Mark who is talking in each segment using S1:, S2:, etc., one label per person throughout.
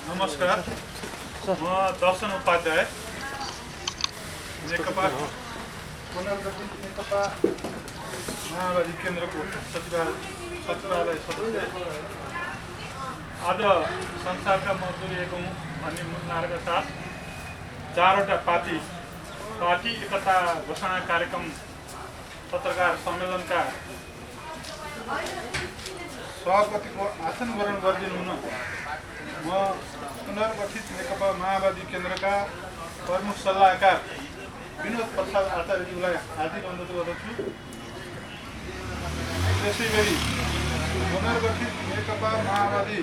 S1: नमस्कार, म दर्शन उपाध्याय, नेकपा पुनर्गठित नेकपा माओवादी केन्द्रको सचिवालय सदस्य। आज संसारका मजदुर एवं भन्ने मुद्दाहरूका साथ चारवटा पार्टी एकता घोषणा कार्यक्रम पत्रकार सम्मेलनका सभापतिको आसन ग्रहण गरिदिनु हुन म पुनर्गठित नेकपा माओवादी केन्द्रका प्रमुख सल्लाहकार विनोद प्रसाद आचार्यज्यूलाई हार्दिक अनुरोध गर्दछु। त्यसैगरी पुनर्गठित नेकपा माओवादी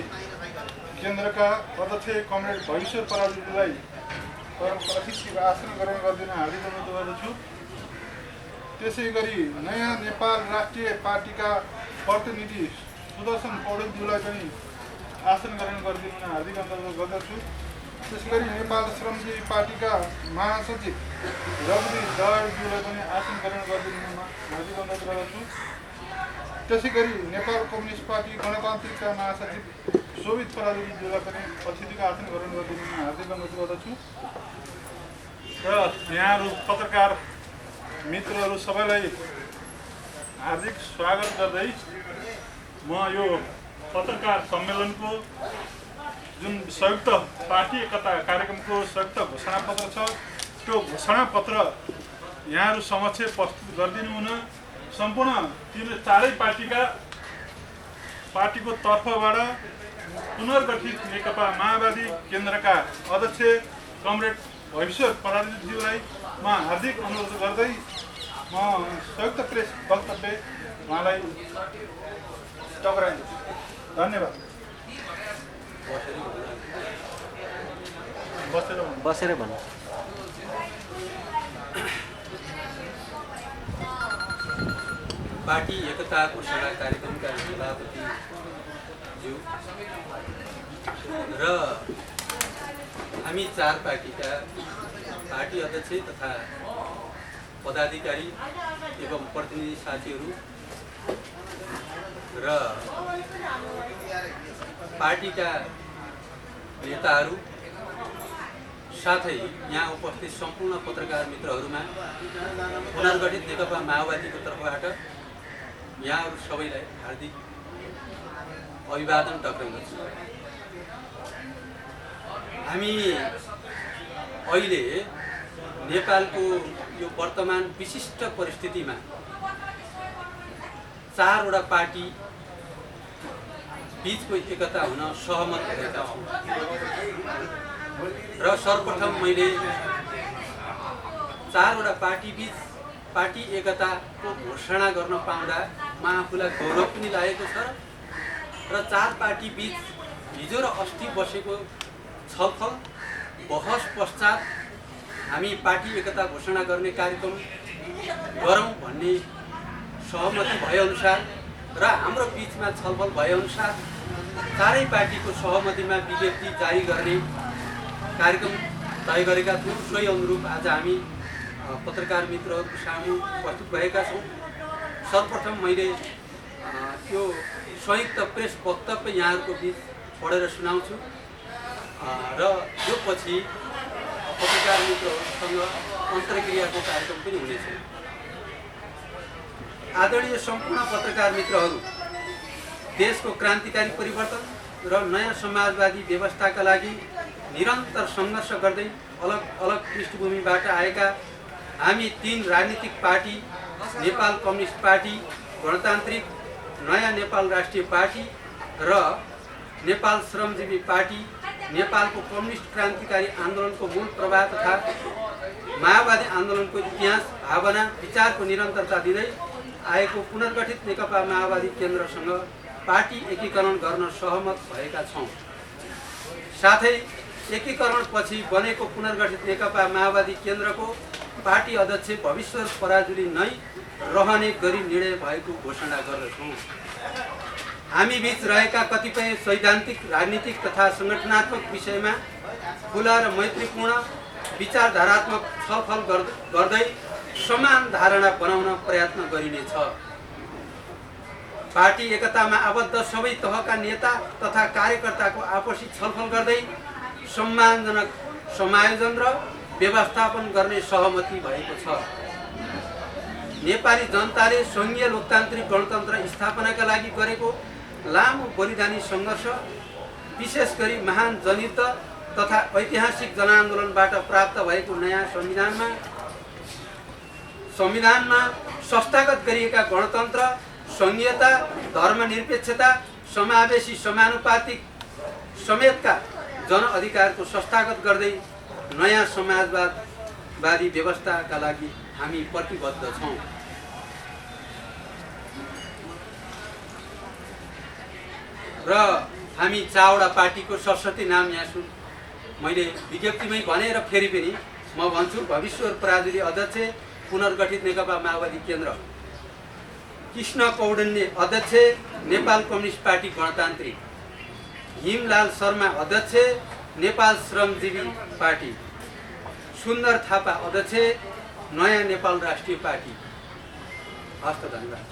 S1: केन्द्रका अध्यक्ष कमरेड भविश्वर पराजुलीलाई प्रमुख आसन ग्रहण गरिदिन हार्दिक अनुरोध गर्दछु। त्यसैगरी नयाँ नेपाल राष्ट्रिय पार्टीका प्रतिनिधि सुदर्शन पौडेलज्यूलाई पनि आसन ग्रहण गरिदिन हार्दिक अनुरोध गर्दछु। त्यसैगरी नेपाल श्रमजीवी पार्टीका महासचिव रवि दहाडज्यूलाई पनि आसन ग्रहण गरिदिन हार्दिक अनुरोध गर्दछु। त्यसैगरी नेपाल कम्युनिस्ट पार्टी गणतान्त्रिकका महासचिव शोभित पराजुलीज्यूलाई पनि अतिथिको आसन ग्रहण गरिदिन हार्दिक अनुरोध गर्दछु। र यहाँहरू पत्रकार मित्रहरू सबैलाई हार्दिक स्वागत गर्दै म यो पत्रकार सम्मेलनको जुन संयुक्त पार्टी एकता कार्यक्रमको संयुक्त घोषणापत्र छ, त्यो घोषणापत्र यहाँहरू समक्ष प्रस्तुत गरिदिनु हुन सम्पूर्ण चारै पार्टीको तर्फबाट पुनर्गठित नेकपा माओवादी केन्द्रका अध्यक्ष कमरेड भविश्वर पराजुलीज्यूलाई म हार्दिक अनुरोध गर्दै म संयुक्त प्रेस वक्तव्य उहाँलाई टक्राइदिन्छु। धन्यवाद।
S2: बसेर भन्नु।
S3: पार्टी एकता घोषणा कार्यक्रमका सभापतिज्यू र हामी चार पार्टीका पार्टी अध्यक्ष तथा पदाधिकारी एवं प्रतिनिधि साथीहरू र पार्टीका नेताहरू साथै यहाँ उपस्थित सम्पूर्ण पत्रकार मित्रहरूमा पुनर्गठित नेकपा माओवादीको तर्फबाट यहाँहरू सबैलाई हार्दिक अभिवादन टक्राउँदछु। हामी अहिले नेपालको यो वर्तमान विशिष्ट परिस्थितिमा चारवटा पार्टी बीचको एकता हुन सहमत भएका छौँ र सर्वप्रथम मैले चारवटा पार्टी बीच पार्टी एकताको घोषणा गर्न पाउँदा म आफूलाई गौरव पनि लागेको छ र चार पार्टी बीच हिजो र अस्ति बसेको छलफल बहस पश्चात हामी पार्टी एकता घोषणा गर्ने कार्यक्रम गरौँ भन्ने सहमति भएअनुसार र हाम्रो बिचमा छलफल भएअनुसार चारै पार्टीको सहमतिमा विज्ञप्ति जारी गर्ने कार्यक्रम तय गरेका थियौँ। सोही अनुरूप आज हामी पत्रकार मित्रहरूको सामु प्रस्तुत भएका छौँ। सर्वप्रथम मैले यो संयुक्त प्रेस वक्तव्य यहाँहरूको बिच पढेर सुनाउँछु र यो पछि पत्रकार मित्रहरूसँग अन्तर्क्रियाको कार्यक्रम पनि हुनेछ। आदरणीय सम्पूर्ण पत्रकार मित्रहरू, देशको क्रान्तिकारी परिवर्तन र नयाँ समाजवादी व्यवस्थाका लागि निरन्तर सङ्घर्ष गर्दै अलग अलग पृष्ठभूमिबाट आएका हामी तीन राजनीतिक पार्टी, नेपाल कम्युनिस्ट पार्टी, गणतान्त्रिक नयाँ नेपाल राष्ट्रिय पार्टी र नेपाल श्रमजीवी पार्टी नेपालको कम्युनिस्ट क्रान्तिकारी आन्दोलनको मूल प्रवाह तथा माओवादी आन्दोलनको इतिहास, भावना, विचारको निरन्तरता दिँदै आएको पुनर्गठित नेकपा माओवादी केन्द्रसँग पार्टी एकीकरण गर्न सहमत भएका छौँ। साथै एकीकरणपछि बनेको पुनर्गठित नेकपा माओवादी केन्द्रको पार्टी अध्यक्ष भविश्वर पराजुली नै रहने गरी निर्णय भएको घोषणा गर्दछौँ। हामी बीच रहेका कतिपय सैद्धान्तिक, राजनीतिक तथा सङ्गठनात्मक विषयमा खुला र मैत्रीपूर्ण विचारधारात्मक छलफल गर्दै समान धारणा बनाउन प्रयत्न गरिनेछ। पार्टी एकतामा आबद्ध सबै तहका नेता तथा कार्यकर्ताको आपसी छलफल गर्दै सम्मानजनक समायोजन र व्यवस्थापन गर्ने सहमति भएको छ। नेपाली जनताले सङ्घीय लोकतान्त्रिक गणतन्त्र स्थापनाका लागि गरेको लामो बलिदानी सङ्घर्ष, विशेष गरी महान जनयुद्ध तथा ऐतिहासिक जनआन्दोलनबाट प्राप्त भएको नयाँ संविधानमा संस्थागत गरिएका गणतन्त्र, सङ्घीयता, धर्मनिरपेक्षता, समावेशी समानुपातिक समेतका जनअधिकारको संस्थागत गर्दै नयाँ समाजवादी व्यवस्थाका लागि हामी प्रतिबद्ध छौँ। र हामी चारवटा पार्टीको सरस्वती नाम यहाँ मैले विज्ञप्तिमै भने र फेरि पनि म भन्छु। भविश्वर पराजुली अध्यक्ष, पुनर्गठित नेकपा माओवादी केन्द्र। कृष्ण कौडेन्ने अध्यक्ष, नेपाल कम्युनिस्ट पार्टी गणतान्त्रिक। हिमलाल शर्मा अध्यक्ष, नेपाल श्रमजीवी पार्टी। सुन्दर थापा अध्यक्ष, नयाँ नेपाल राष्ट्रिय पार्टी। हस्त, धन्यवाद।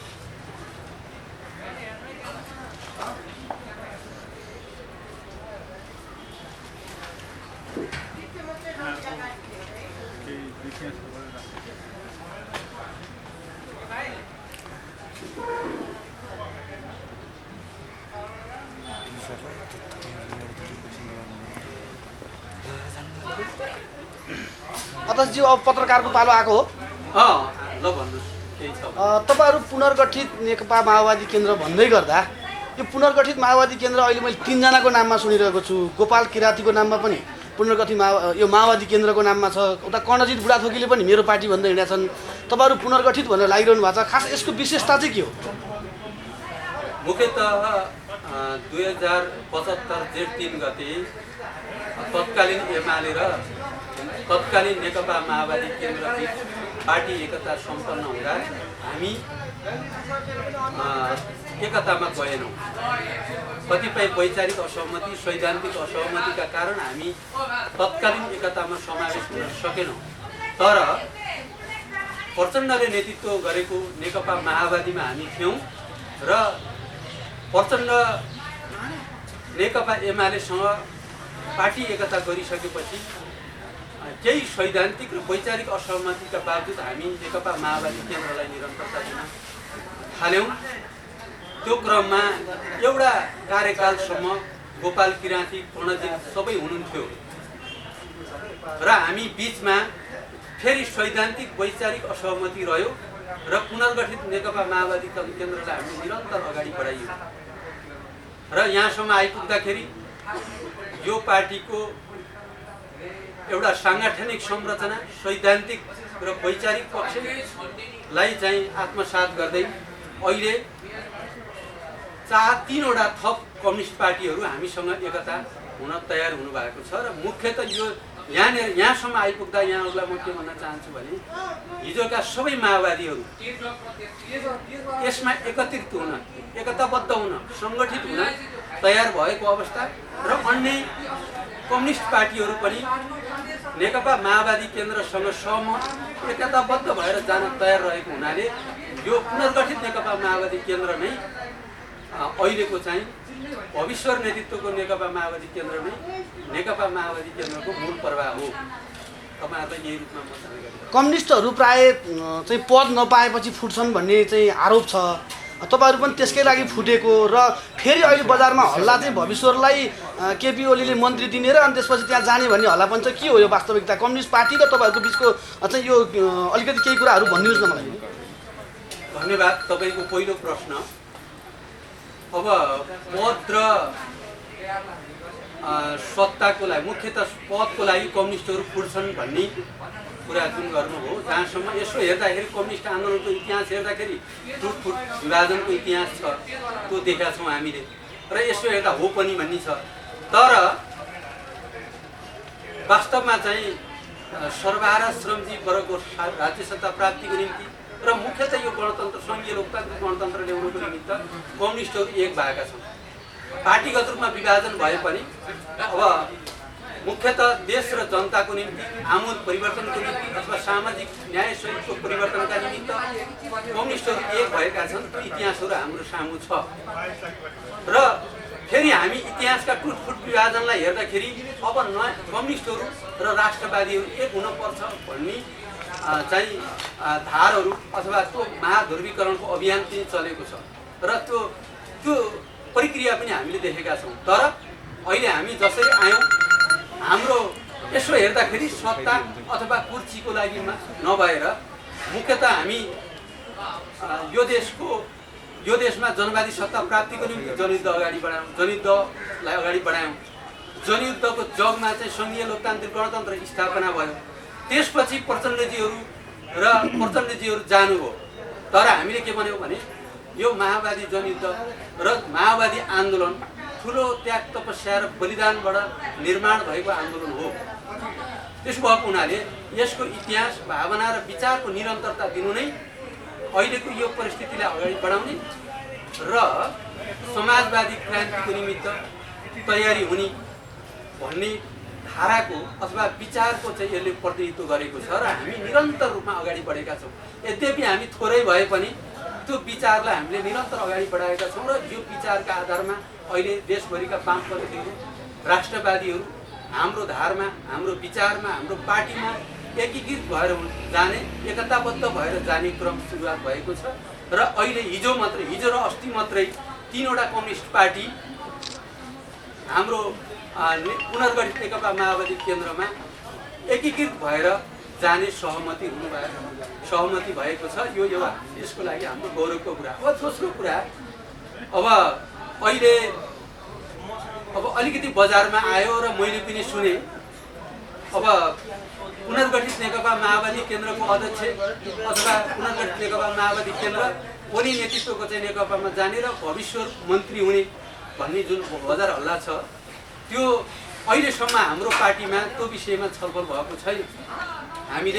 S2: अध्यक्षज्यू, अब पत्रकारको पालो आएको हो।
S3: ल भन्नुहोस्, केही छ?
S2: तपाईँहरू पुनर्गठित नेकपा माओवादी केन्द्र भन्दै गर्दा यो पुनर्गठित माओवादी केन्द्र अहिले मैले 3 जनाको नाममा सुनिरहेको छु। गोपाल किरातीको नाममा पनि पुनर्गठित यो माओवादी केन्द्रको नाममा छ। उता कर्णजित बुढाथोकीले पनि मेरो पार्टी भन्दै हिँडेका छन्। तपाईँहरू पुनर्गठित भनेर लागिरहनु भएको छ। खास यसको विशेषता चाहिँ के हो?
S3: मुख्यतः 2075 जेठ 3 गते तत्कालीन एमाले र तत्कालीन नेकपा माओवादी केन्द्रबीच पार्टी एकता सम्पन्न हुँदा हामी एकतामा गएनौँ। कतिपय वैचारिक असहमति, सैद्धान्तिक असहमतिका कारण हामी तत्कालीन एकतामा समावेश हुन सकेनौँ। तर प्रचण्डले नेतृत्व गरेको नेकपा माओवादीमा हामी थियौँ र प्रचण्ड नेकपा एमालेसँग पार्टी एकता गरिसकेपछि केही सैद्धान्तिक र वैचारिक असहमतिका बावजुद हामी नेकपा माओवादी केन्द्रलाई निरन्तरता दिन थाल्यौँ। त्यो क्रममा एउटा कार्यकालसम्म गोपाल किराती, कर्णजित सबै हुनुहुन्थ्यो र हामी बिचमा फेरि सैद्धान्तिक वैचारिक असहमति रह्यो र पुनर्गठित नेकपा माओवादी केन्द्रलाई हामी निरन्तर अगाडि बढाइयो र यहाँसम्म आइपुग्दाखेरि यो पार्टीको एउटा साङ्गठनिक संरचना, सैद्धान्तिक र वैचारिक पक्षलाई चाहिँ आत्मसात गर्दै अहिले 3वटा थप कम्युनिस्ट पार्टीहरू हामीसँग एकता हुन तयार हुनुभएको छ। र मुख्यतः यो यहाँसम्म आइपुग्दा यहाँहरूलाई म के भन्न चाहन्छु भने हिजोका सबै माओवादीहरू यसमा एकत्रित हुन, एकताबद्ध हुन, सङ्गठित हुन तयार भएको अवस्था र अन्य कम्युनिस्ट पार्टीहरू पनि नेकपा माओवादी केन्द्रसँग एकताबद्ध भएर जान तयार रहेको हुनाले यो पुनर्गठित नेकपा माओवादी केन्द्र नै अहिलेको चाहिँ भविश्वर नेतृत्वको नेकपा माओवादी केन्द्र नै नेकपा माओवादी केन्द्रको मूल प्रवाह हो। तपाईँहरूलाई यही रूपमा म जानकारी।
S2: कम्युनिस्टहरू प्राय चाहिँ पद नपाएपछि फुट्छन् भन्ने चाहिँ आरोप छ। तपाईँहरू पनि त्यसकै लागि फुटेको र फेरि अहिले बजारमा हल्ला चाहिँ भविश्वरलाई केपी ओलीले मन्त्री दिने र अनि त्यसपछि त्यहाँ जाने भन्ने हल्ला पनि छ। के हो यो वास्तविकता? कम्युनिस्ट पार्टी र तपाईँहरूको बिचको चाहिँ यो अलिकति केही कुराहरू भनिदिनुहोस् न मलाई।
S3: धन्यवाद। तपाईँको पहिलो प्रश्न, अब पद र सत्ताको लागि, मुख्यतः पदको लागि कम्युनिस्टहरू फुट्छन् भन्ने कुरा जुन गर्नुभयो, जहाँसम्म यसो हेर्दाखेरि कम्युनिस्ट आन्दोलनको इतिहास हेर्दाखेरि टुटफुट विभाजनको इतिहास छ, त्यो देखाएको छौँ हामीले र यसो हेर्दा हो पनि भन्ने छ। तर वास्तवमा चाहिँ सर्वहारा श्रमजीवी वर्गको राज्य सत्ता प्राप्तिको निम्ति र मुख्यतः यो गणतन्त्र, सङ्घीय लोकतान्त्रिक गणतन्त्र ल्याउनुको निमित्त कम्युनिस्टहरू एक भएका छन्। पार्टीगत रूपमा विभाजन भए पनि अब मुख्यतः देश र जनताको निम्ति आमूल परिवर्तनको निम्ति अथवा सामाजिक न्याय स्वरूपको परिवर्तनका निमित्त कम्युनिस्टहरू एक भएका छन्। त्यो इतिहासहरू हाम्रो सामु छ र फेरि हामी इतिहासका टुटफुट विभाजनलाई हेर्दाखेरि अब नयाँ कम्युनिस्टहरू र राष्ट्रवादीहरू एक हुनुपर्छ भन्ने चाहिँ धारहरू अथवा त्यो महाध्रुवीकरणको अभियान पनि चलेको छ र त्यो प्रक्रिया पनि हामीले देखेका छौँ। तर अहिले हामी जसरी आयौँ हाम्रो यसो हेर्दाखेरि सत्ता अथवा कुर्सीको लागि नभएर मुख्यतः हामी यो देशमा जनवादी सत्ता प्राप्तिको निम्ति जनयुद्ध अगाडि बढायौँ, जनयुद्धलाई अगाडि बढायौँ। जनयुद्धको जगमा चाहिँ सङ्घीय लोकतान्त्रिक गणतन्त्र स्थापना भयो। त्यसपछि प्रचण्डजीहरू जानुभयो। तर हामीले के भन्यौँ भने यो माओवादी जनयुद्ध र माओवादी आन्दोलन ठुलो त्याग तपस्या र बलिदानबाट निर्माण भएको आन्दोलन हो। त्यसो भएको हुनाले यसको इतिहास भावना र विचारको निरन्तरता दिनु नै अहिलेको यो परिस्थितिलाई अगाडि बढाउने र समाजवादी क्रान्तिको निमित्त तयारी हुने भन्ने धाराको अथवा विचारको चाहिँ यसले प्रतिनिधित्व गरेको छ र हामी निरन्तर रूपमा अगाडि बढेका छौँ। यद्यपि हामी थोरै भए पनि त्यो विचारलाई हामीले निरन्तर अगाडि बढाएका छौँ र यो विचारका आधारमा अहिले देशभरिका वामपन्थीहरू राष्ट्रवादीहरू हाम्रो धारमा, हाम्रो विचारमा, हाम्रो पार्टीमा एकीकृत भएर जाने, एकताबद्ध भएर जाने क्रम सुरुवात भएको छ र अहिले हिजो र अस्ति मात्रै 3वटा कम्युनिस्ट पार्टी हाम्रो पुनर्गठित नेकपा माओवादी केन्द्रमा एकीकृत भएर जाने सहमति भएको छ। यो एउटा यसको लागि हाम्रो गौरवको कुरा। अब दोस्रो कुरा, अब अहिले अलिकति बजारमा आयो र मैले पनि सुने, अब पुनर्गठित नेकपा माओवादी केन्द्रको अध्यक्ष अथवा पुनर्गठित नेकपा माओवादी केन्द्र उनी नेतृत्वको चाहिँ नेकपामा जाने र भविष्य मन्त्री हुने भन्ने जुन बजार हल्ला छ, त्यो अहिलेसम्म हाम्रो पार्टीमा त्यो विषयमा छलफल भएको छैन। हामी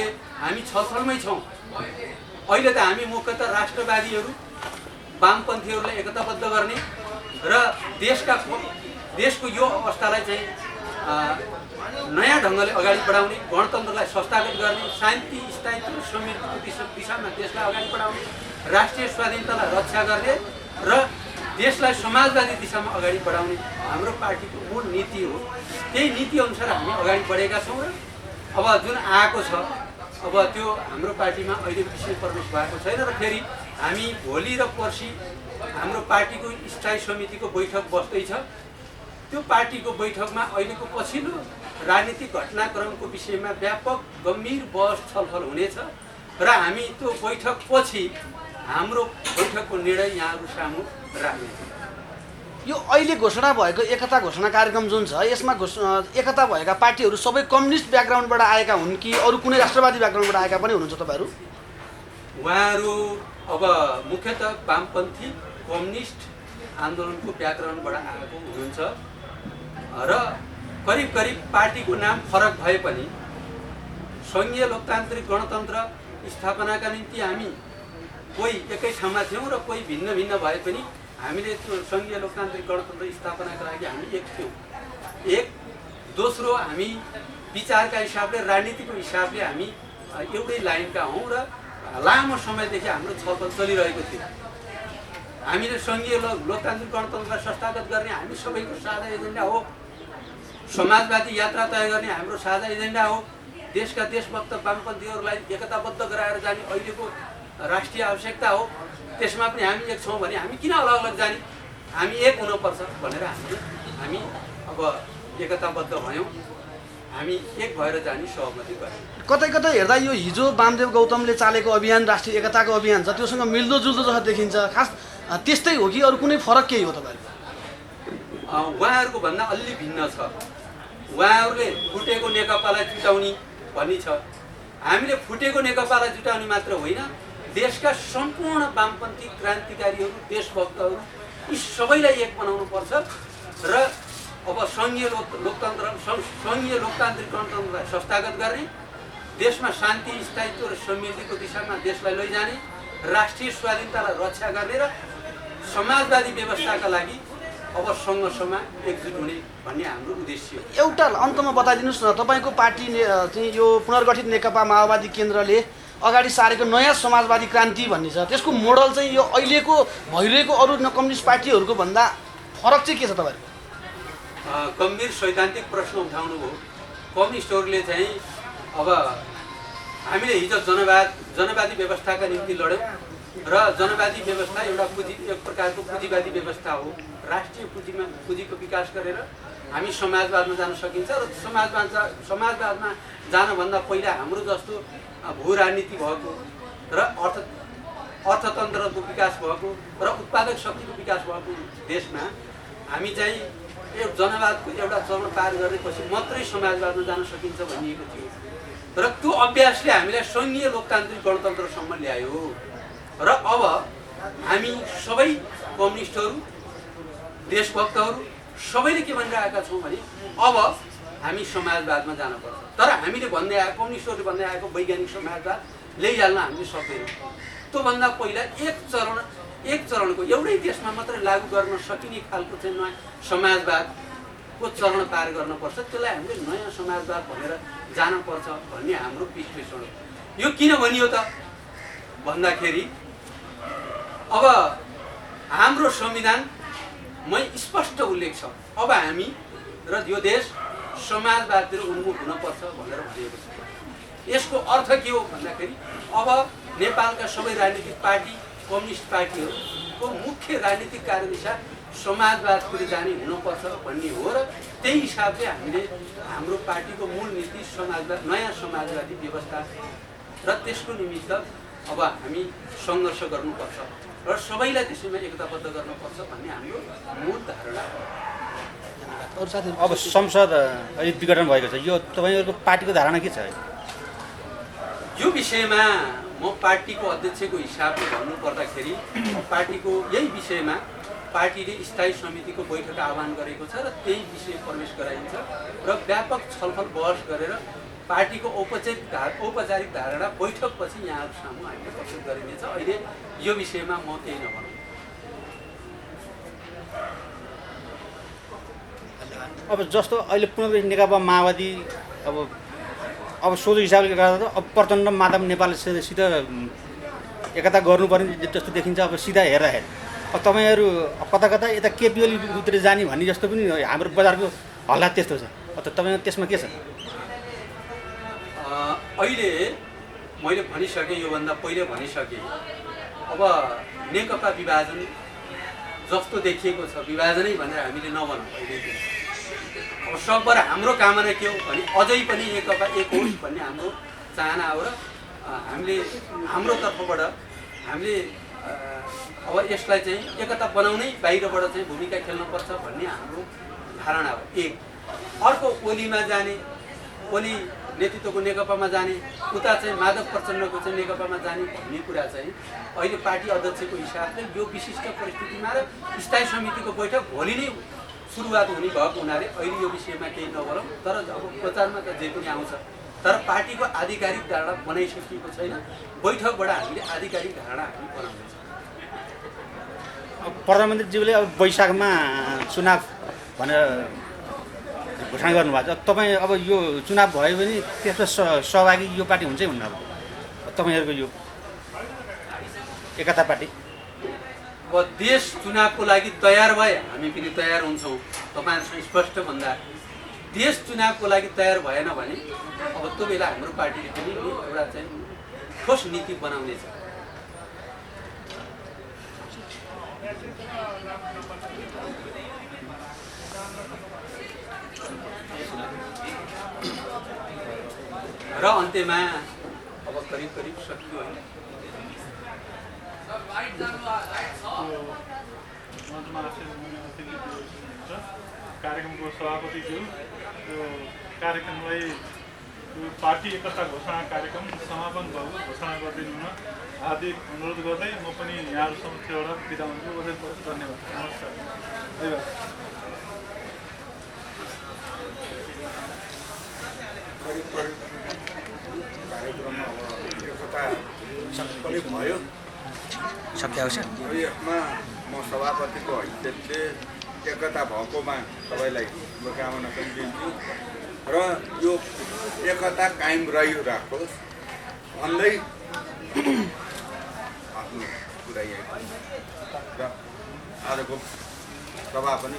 S3: छलफलमै छौँ। अहिले त हामी मुख्यतः राष्ट्रवादीहरू वामपन्थीहरूलाई एकताबद्ध गर्ने र देशको यो अवस्थालाई चाहिँ नयाँ ढङ्गले अगाडि बढाउने, गणतन्त्रलाई संस्थागत गर्ने, शान्ति स्थायित्व र समृद्धिको दिशामा देशलाई अगाडि बढाउने, राष्ट्रिय स्वाधीनतालाई रक्षा गर्ने र देशलाई समाजवादी दिशामा अगाडि बढाउने हाम्रो पार्टीको मूल नीति हो। त्यही नीति अनुसार हामी अगाडि बढेका छौँ र अब जुन आएको छ अब त्यो हाम्रो पार्टीमा अहिले विषय प्रवेश भएको छैन र फेरि हामी भोलि र पर्सि हाम्रो पार्टीको स्थायी समितिको बैठक बस्दैछ। त्यो पार्टीको बैठकमा अहिलेको पछिल्लो राजनीतिक घटनाक्रमको विषयमा व्यापक गम्भीर बहस छलफल हुनेछ र हामी त्यो बैठकपछि हाम्रो बैठकको निर्णय यहाँहरू सामु राख्नेछ।
S2: यो अहिले घोषणा भएको एकता घोषणा कार्यक्रम जुन छ, यसमा एकता भएका पार्टीहरू सबै कम्युनिस्ट ब्याकग्राउन्डबाट आएका हुन् कि अरू कुनै राष्ट्रवादी ब्याकग्राउन्डबाट आएका पनि हुनुहुन्छ तपाईँहरू?
S3: उहाँहरू अब मुख्यतः वामपन्थी कम्युनिस्ट आन्दोलनको ब्याकग्राउन्डबाट आएको हुनुहुन्छ र करिब पार्टीको नाम फरक भए पनि सङ्घीय लोकतान्त्रिक गणतन्त्र स्थापनाका निम्ति हामी कोही एकै ठाउँमा थियौँ र कोही भिन्न भए पनि हामीले त्यो सङ्घीय लोकतान्त्रिक गणतन्त्र स्थापनाका लागि हामी एक थियौँ। दोस्रो, हामी विचारका हिसाबले, राजनीतिको हिसाबले हामी एउटै लाइनका हौँ र लामो समयदेखि हाम्रो छलफल चलिरहेको थियो। हामीले सङ्घीय लोकतान्त्रिक गणतन्त्रलाई संस्थागत गर्ने हामी सबैको साझा एजेन्डा हो। समाजवादी यात्रा तय गर्ने हाम्रो साझा एजेन्डा हो। देशका देशभक्त वामपन्थीहरूलाई एकताबद्ध गराएर जाने अहिलेको राष्ट्रिय आवश्यकता हो। त्यसमा पनि हामी एक छौँ भने हामी किन अलग अलग जाने, हामी एक हुनुपर्छ भनेर हामी अब एकताबद्ध भयौँ। हामी एक भएर जाने सहमति गऱ्यौँ।
S2: कतै हेर्दा यो हिजो वामदेव गौतमले चालेको अभियान राष्ट्रिय एकताको अभियान छ, त्योसँग मिल्दोजुल्दो जस्तो देखिन्छ। खास त्यस्तै हो कि अरू कुनै फरक केही हो तपाईँहरूको?
S3: उहाँहरूको भन्दा अलि भिन्न छ। उहाँहरूले फुटेको नेकपालाई जुटाउने भन्ने छ। हामीले फुटेको नेकपालाई जुटाउने मात्र होइन, देशका सम्पूर्ण वामपन्थी क्रान्तिकारीहरू, देशभक्तहरू यी सबैलाई एक बनाउनुपर्छ र अब सङ्घीय लोकतान्त्रिक गणतन्त्रलाई संस्थागत गर्ने, देशमा शान्ति स्थायित्व र समृद्धिको दिशामा देशलाई लैजाने, राष्ट्रिय स्वाधीनतालाई रक्षा गर्ने र समाजवादी व्यवस्थाका लागि अब सङ्घर्षमा एकजुट हुने भन्ने हाम्रो उद्देश्य हो।
S2: एउटा अन्तमा बताइदिनुहोस् न, तपाईँको पार्टी चाहिँ यो पुनर्गठित नेकपा माओवादी केन्द्रले अगाडि सारेको नयाँ समाजवादी क्रान्ति भन्ने छ, त्यसको मोडल चाहिँ यो अहिलेको भइरहेको अरू कम्युनिस्ट पार्टीहरूको भन्दा फरक चाहिँ के छ तपाईँहरूको?
S3: गम्भीर सैद्धान्तिक प्रश्न उठाउनु भयो। कम्युनिस्टहरूले चाहिँ अब हामीले हिजो जनवादी व्यवस्थाका निम्ति लड्यौँ र जनवादी व्यवस्था एक प्रकारको पुँजीवादी व्यवस्था हो। राष्ट्रिय पुँजीको विकास गरेर हामी समाजवादमा जान सकिन्छ र समाजवादमा जानभन्दा पहिला हाम्रो जस्तो भू राजनीति भएको र अर्थतन्त्रको विकास भएको र उत्पादक शक्तिको विकास भएको देशमा हामी चाहिँ यो जनवादको एउटा चरण पार गरेपछि मात्रै समाजवादमा जान सकिन्छ भनिएको थियो र त्यो अभ्यासले हामीलाई सैन्य लोकतान्त्रिक गणतन्त्रसम्म ल्यायो र अब हामी सबै कम्युनिस्टहरू देशभक्तहरू सबैले के भनिरहेका छौँ भने अब हामी समाजवादमा जानुपर्छ। तर हामीले भन्दै आएको कम्युनिस्टहरूले भन्दै आएको वैज्ञानिक समाजवाद ल्याइहाल्न हामीले सक्दैनौँ। त्योभन्दा पहिला एक चरणको एउटै देशमा मात्रै लागू गर्न सकिने खालको चाहिँ नयाँ समाजवादको चरण पार गर्नुपर्छ। त्यसलाई हामीले नयाँ समाजवाद भनेर जानुपर्छ भन्ने हाम्रो विश्लेषण हो। यो किन भनियो त भन्दाखेरि अब हाम्रो संविधानमै स्पष्ट उल्लेख छ अब हामी र यो देश समाजवादतिर उन्मुख हुनुपर्छ भनेर भनिएको छ। यसको अर्थ के हो भन्दाखेरि अब नेपालका सबै राजनीतिक पार्टी कम्युनिस्ट पार्टीहरूको मुख्य राजनीतिक कार्यदिशा समाजवादतिर जाने हुनुपर्छ भन्ने हो र त्यही हिसाबले हामीले हाम्रो पार्टीको मूल नीति नयाँ समाजवादी व्यवस्था र त्यसको निमित्त अब हामी सङ्घर्ष गर्नुपर्छ र सबैलाई त्यसैमा एकताबद्ध गर्नुपर्छ भन्ने हाम्रो मूल धारणा हो।
S4: अब संसद अहिले विघटन भएको छ, यो तपाईँहरूको पार्टीको धारणा के छ?
S3: यो विषयमा म पार्टीको अध्यक्षको हिसाबले भन्नुपर्दाखेरि पार्टीको यही विषयमा पार्टीले स्थायी समितिको बैठक आह्वान गरेको छ र त्यही विषय प्रवेश गराइन्छ र व्यापक छलफल बहस गरेर पार्टीको औपचारिक धारणा बैठकपछि यहाँहरू सामु हामीले प्रस्तुत गरिनेछ। अहिले यो विषयमा म केही नभनौँ।
S4: अब जस्तो अहिले पुनर्गठित नेकपा माओवादी अब सोझो हिसाबले गर्दा अब प्रचण्ड माधव नेपालसित एकता गर्नुपर्ने जस्तो देखिन्छ। अब सिधा हेर्दाखेरि अब तपाईँहरू कता कता यता केपी ओलीतिर जाने भन्ने जस्तो पनि हाम्रो बजारको हल्ला त्यस्तो छ। तपाईँ त्यसमा के छ?
S3: अहिले मैले भनिसकेँ, योभन्दा पहिले भनिसकेँ। अब नेकपा विभाजन जस्तो देखिएको छ विभाजनै भनेर हामीले नभनौँ। अहिले अब सबभर हाम्रो कामना के हो भने अझै पनि नेकपा एक होस् भन्ने हाम्रो चाहना हो र हामीले हाम्रो तर्फबाट हामीले अब यसलाई चाहिँ एकता बनाउनै बाहिरबाट चाहिँ भूमिका खेल्नुपर्छ भन्ने हाम्रो धारणा हो। एक अर्को ओलीमा जाने, ओली नेतृत्वको नेकपामा जाने, उता चाहिँ माधव प्रचण्डको चाहिँ नेकपामा जाने भन्ने कुरा चाहिँ अहिले पार्टी अध्यक्षको हिसाबले यो विशिष्ट परिस्थितिमा र स्थायी समितिको बैठक भोलि नै सुरुवात हुने भएको हुनाले अहिले यो विषयमा केही नगरौँ। तर अब प्रचारमा त जे पनि आउँछ, तर पार्टीको आधिकारिक धारणा बनाइसकिएको छैन। बैठकबाट हामीले आधिकारिक धारणा हामी बनाउँदैछौँ।
S4: प्रधानमन्त्रीज्यूले अब वैशाखमा चुनाव भनेर घोषणा गर्नुभएको छ। तपाईँ अब यो चुनाव भयो भने त्यसमा सहभागी यो पार्टी हुन्छै हुन्न? अब तपाईँहरूको यो एकता पार्टी
S3: अब देश चुनावको लागि तयार भए हामी पनि तयार हुन्छौँ। तपाईँहरूसँग स्पष्ट भन्दा देश चुनावको लागि तयार भएन भने अब त्यो बेला हाम्रो पार्टीले पनि एउटा चाहिँ ठोस नीति बनाउनेछ। र अन्त्यमा अब करिब सकियो होइन।
S1: कार्यक्रमको सभापतिज्यू त्यो कार्यक्रमलाई पार्टी एकता घोषणा कार्यक्रम समापन भएको घोषणा गरिदिनु हुन हार्दिक अनुरोध गर्दै म पनि यहाँहरू समक्षबाट बिदा हुन्छु। धन्यवाद। नमस्कार। धन्यवाद।
S5: कार्यक्रममा एकता पनि भयो।
S4: सक्या
S5: यसमा म सभापतिको हैसियतले
S6: एकता भएकोमा सबैलाई शुभकामना पनि दिन्छु र यो एकता कायम रहिराखोस् भन्दै आफ्नो कुरा यहाँ र आजको सभा पनि